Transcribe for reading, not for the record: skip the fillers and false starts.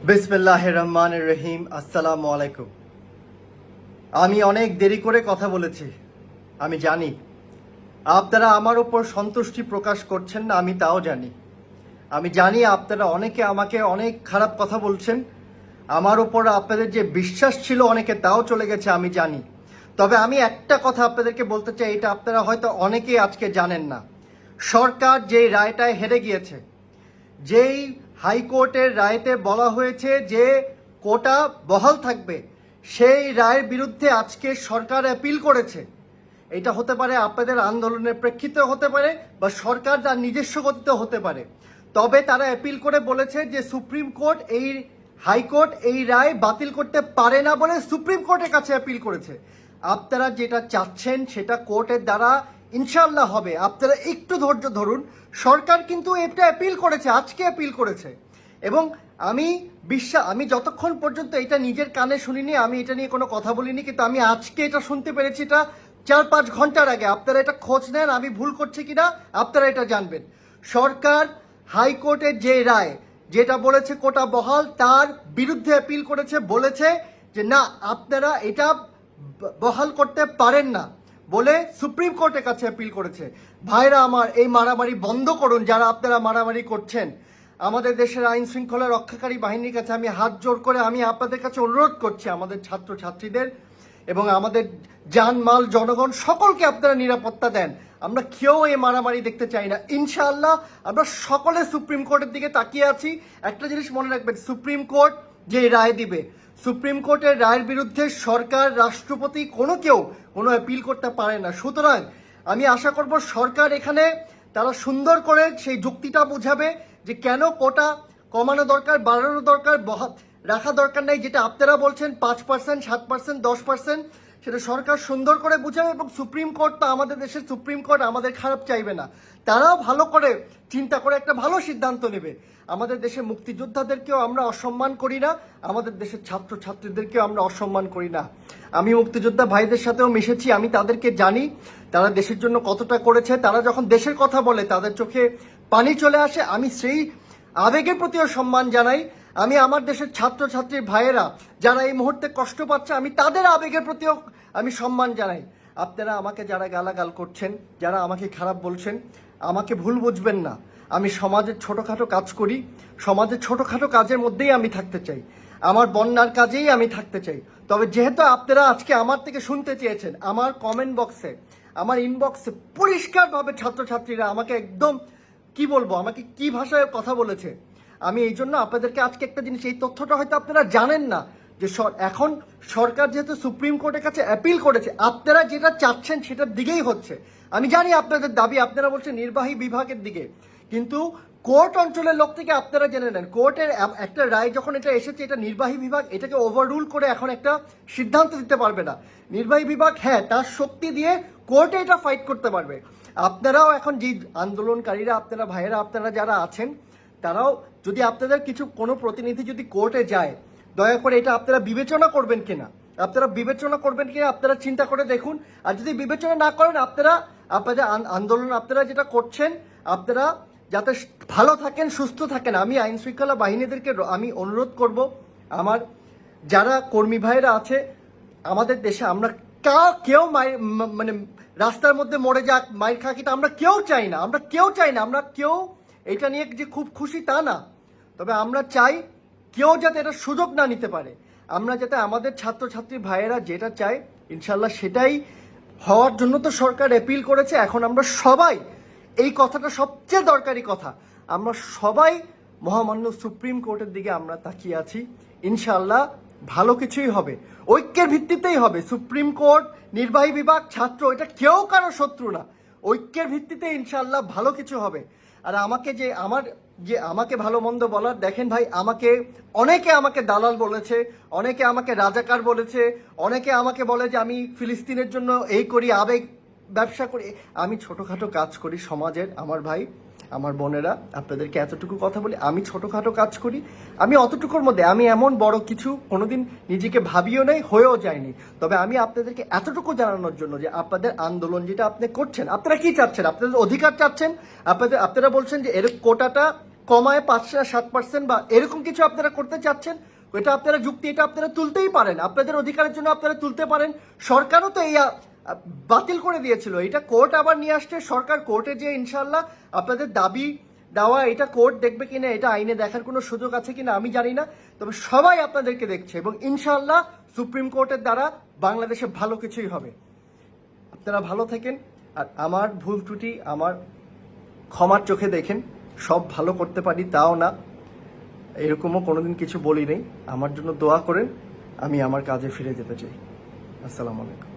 বিসমিল্লাহির রহমানির রহিম। আসসালামু আলাইকুম। আমি অনেক দেরি করে কথা বলেছি, আমি জানি। আপনারা আমার উপর সন্তুষ্টি প্রকাশ করছেন না, আমি তাও জানি। আমি জানি আপনারা অনেকে আমাকে অনেক খারাপ কথা বলছেন, আমার উপর আপনাদের যে বিশ্বাস ছিল অনেকে তাও চলে গেছে, আমি জানি। তবে আমি একটা কথা আপনাদেরকে বলতে চাই, এটা আপনারা হয়তো অনেকেই আজকে জানেন না। সরকার যেই রায়টায় হেরে গিয়েছে, যেই হাইকোর্টের রায়তে বলা হয়েছে যে কোটা বহাল থাকবে, সেই রায়ের বিরুদ্ধে আজকে সরকার অ্যাপিল করেছে। এটা হতে পারে আপনাদের আন্দোলনের প্রেক্ষিতে হতে পারে, বা সরকার তার নিজস্ব গতিতে হতে পারে। তবে তারা অ্যাপিল করে বলেছে যে সুপ্রিম কোর্ট হাইকোর্ট এই রায় বাতিল করতে পারে না বলে সুপ্রিম কোর্টের কাছে অ্যাপিল করেছে। আপনারা যেটা চাচ্ছেন সেটা কোর্টের দ্বারা ইনশাল্লাহ হবে, আপনারা একটু ধৈর্য ধরুন। সরকার কিন্তু এটা অ্যাপিল করেছে, আজকে অ্যাপিল করেছে। এবং আমি যতক্ষণ পর্যন্ত এটা নিজের কানে শুনিনি, আমি এটা নিয়ে কোনো কথা বলিনি, কিন্তু আমি আজকে এটা শুনতে পেরেছি, এটা 4-5 ঘন্টার আগে। আপনারা এটা খোঁজ নেন, আমি ভুল করছি কিনা আপনারা এটা জানবেন। সরকার হাইকোর্টের যে রায় যেটা বলেছে কোটা বহাল, তার বিরুদ্ধে অ্যাপিল করেছে, বলেছে যে না, আপনারা এটা বহাল করতে পারেন না বলে সুপ্রিম কোর্টের কাছে অ্যাপিল করেছে। ভাইরা আমার, এই মারামারি বন্ধ করুন যারা আপনারা মারামারি করছেন। আমাদের দেশের আইন শৃঙ্খলা রক্ষাকারী বাহিনীর কাছে আমি হাত জোর করে আমি আপনাদের কাছে অনুরোধ করছি, আমাদের ছাত্রছাত্রীদের এবং আমাদের জানমাল জনগণ সকলকে আপনারা নিরাপত্তা দেন। আমরা কেউ এই মারামারি দেখতে চাই না। ইনশাআল্লাহ আমরা সকলে সুপ্রিম কোর্টের দিকে তাকিয়ে আছি। একটা জিনিস মনে রাখবেন, সুপ্রিম কোর্ট যে রায় দিবে, সুপ্রিম কোর্টের রায়ের বিরুদ্ধে সরকার, রাষ্ট্রপতি কেউ কোনো অ্যাপিল করতে পারে না। সুতরাং আমি আশা করব সরকার এখানে তারা সুন্দর করে সেই যুক্তিটা বুঝাবে যে কেন কোটা কমানো দরকার, বাড়ানো দরকার, রাখা দরকার নাই। যেটা আপনারা বলছেন 5%, 7%, 10%, সেটা সরকার সুন্দর করে বুঝাবে। এবং সুপ্রিম কোর্ট তো আমাদের দেশের সুপ্রিম কোর্ট আমাদের খারাপ চাইবে না, তারাও ভালো করে চিন্তা করে একটা ভালো সিদ্ধান্ত নেবে। আমাদের দেশের মুক্তিযোদ্ধাদেরকেও আমরা অসম্মান করি না, আমাদের দেশের ছাত্রছাত্রীদেরকেও আমরা অসম্মান করি না। আমি মুক্তিযোদ্ধা ভাইদের সাথেও মিশেছি, আমি তাদেরকে জানি তারা দেশের জন্য কতটা করেছে। তারা যখন দেশের কথা বলে তাদের চোখে পানি চলে আসে, আমি সেই আবেগের প্রতিও সম্মান জানাই। আমি আমার দেশের ছাত্রছাত্রীর ভাইয়েরা যারা এই মুহূর্তে কষ্ট পাচ্ছে, আমি তাদের আবেগের প্রতিও আমি সম্মান জানাই। আপনারা আমাকে যারা গালাগাল করছেন, যারা আমাকে খারাপ বলছেন, আমাকে ভুল বুঝবেন না। আমি সমাজের ছোটোখাটো কাজ করি, সমাজের ছোটোখাটো কাজের মধ্যেই আমি থাকতে চাই, আমার বন্যার কাজেই আমি থাকতে চাই। তবে যেহেতু আপনারা আজকে আমার থেকে শুনতে চেয়েছেন, আমার কমেন্ট বক্সে, আমার ইনবক্সে পরিষ্কারভাবে ছাত্রছাত্রীরা আমাকে একদম কি বলবো, আমাকে কি ভাষায় কথা বলেছে, আমি এই জন্য আপনাদেরকে আজকে একটা জিনিস, এই তথ্যটা হয়তো আপনারা জানেন না, যে এখন সরকার যেহেতু সুপ্রিম কোর্টের কাছে অ্যাপিল করেছে, আপনারা যেটা চাচ্ছেন সেটার দিকেই হচ্ছে। আমি জানি আপনাদের দাবি, আপনারা বলছেন নির্বাহী বিভাগের দিকে, কিন্তু কোর্ট অঞ্চলের লোক থেকে আপনারা জেনে নেন, কোর্টের একটা রায় যখন এটা এসেছে, এটা নির্বাহী বিভাগ এটাকে ওভাররুল করে এখন একটা সিদ্ধান্ত দিতে পারবে না। নির্বাহী বিভাগ হ্যাঁ তার শক্তি দিয়ে কোর্টে এটা ফাইট করতে পারবে। আপনারাও এখন যে আন্দোলনকারীরা, আপনারা ভাইয়েরা, আপনারা যারা আছেন, তারাও যদি আপনাদের কোনো প্রতিনিধি যদি কোর্টে যায়, দয়া করে এটা আপনারা বিবেচনা করবেন কিনা, আপনারা চিন্তা করে দেখুন। আর যদি বিবেচনা না করেন, আপনাদের আন্দোলন আপনারা যেটা করছেন, আপনারা যাতে ভালো থাকেন, সুস্থ থাকেন। আমি আইন শৃঙ্খলা বাহিনীদেরকে আমি অনুরোধ করব, আমার যারা কর্মী ভাইয়েরা আছে আমাদের দেশে, আমরা কেউ মানে রাস্তার মধ্যে মরে যাক, মাইর খাকিটা আমরা কেউ চাই না, আমরা কেউ এটা নিয়ে যে খুব খুশি তা না। তবে আমরা চাই কেউ যাতে এটা সুযোগ না নিতে পারে। আমরা যাতে আমাদের ছাত্রছাত্রী ভাইয়েরা যেটা চায় ইনশাল্লাহ সেটাই হওয়ার জন্য তো সরকার অ্যাপিল করেছে। এখন আমরা সবাই, এই কথাটা সবচেয়ে দরকারি কথা, আমরা সবাই মহামান্য সুপ্রিম কোর্টের দিকে আমরা তাকিয়ে আছি। ইনশাল্লাহ ভালো কিছুই হবে, ঐক্যের ভিত্তিতেই হবে। সুপ্রিম কোর্ট, নির্বাহী বিভাগ, ছাত্র, এটা কেউ কারো শত্রু না। ঐক্যের ভিত্তিতে ইনশাল্লাহ ভালো কিছু হবে। আর আমাকে ভালো মন্দ বলার, দেখেন ভাই, অনেকে আমাকে দালাল বলেছে, অনেকে আমাকে রাজাকার বলেছে, অনেকে আমাকে বলে যে আমি ফিলিস্তিনের জন্য এই করি, আবেগ ব্যবসা করি। আমি ছোটোখাটো কাজ করি সমাজের, আমার ভাই, আমার বোনেরা, আপনাদেরকে এতটুকু কথা বলি, আমি ছোটোখাটো কাজ করি। আমি অতটুকুর মধ্যে, আমি এমন বড় কিছু কোনোদিন নিজেকে ভাবিও নাই, হয়েও যায়নি। তবে আমি আপনাদেরকে এতটুকু জানানোর জন্য যে আপনাদের আন্দোলন যেটা আপনি করছেন, আপনারা কি চাচ্ছেন, আপনাদের অধিকার চাচ্ছেন। আপনারা বলছেন যে এর কোটাটা কমায় 5-7% বা এরকম কিছু আপনারা করতে চাচ্ছেন, এটা আপনারা যুক্তি, এটা আপনারা তুলতেই পারেন, আপনাদের অধিকারের জন্য আপনারা তুলতে পারেন। সরকারও তো এই বাতিল করে দিয়েছিল, এটা কোর্ট আবার নিয়ে আসছে। সরকার কোর্টে যে ইনশাল্লাহ আপনাদের দাবি দেওয়া, এটা কোর্ট দেখবে কিনা, এটা আইনে দেখার কোনো সুযোগ আছে কিনা আমি জানি না, তবে সবাই আপনাদেরকে দেখছে এবং ইনশাল্লাহ সুপ্রিম কোর্টের দ্বারা বাংলাদেশে ভালো কিছুই হবে। আপনারা ভালো থাকেন, আর আমার ভুল ত্রুটি আমার ক্ষমার চোখে দেখেন। সব ভালো করতে পারি তাও না, এরকমও কোনোদিন কিছু বলি নেই। আমার জন্য দোয়া করেন, আমি আমার কাজে ফিরে যেতে চাই। আসসালামু আলাইকুম।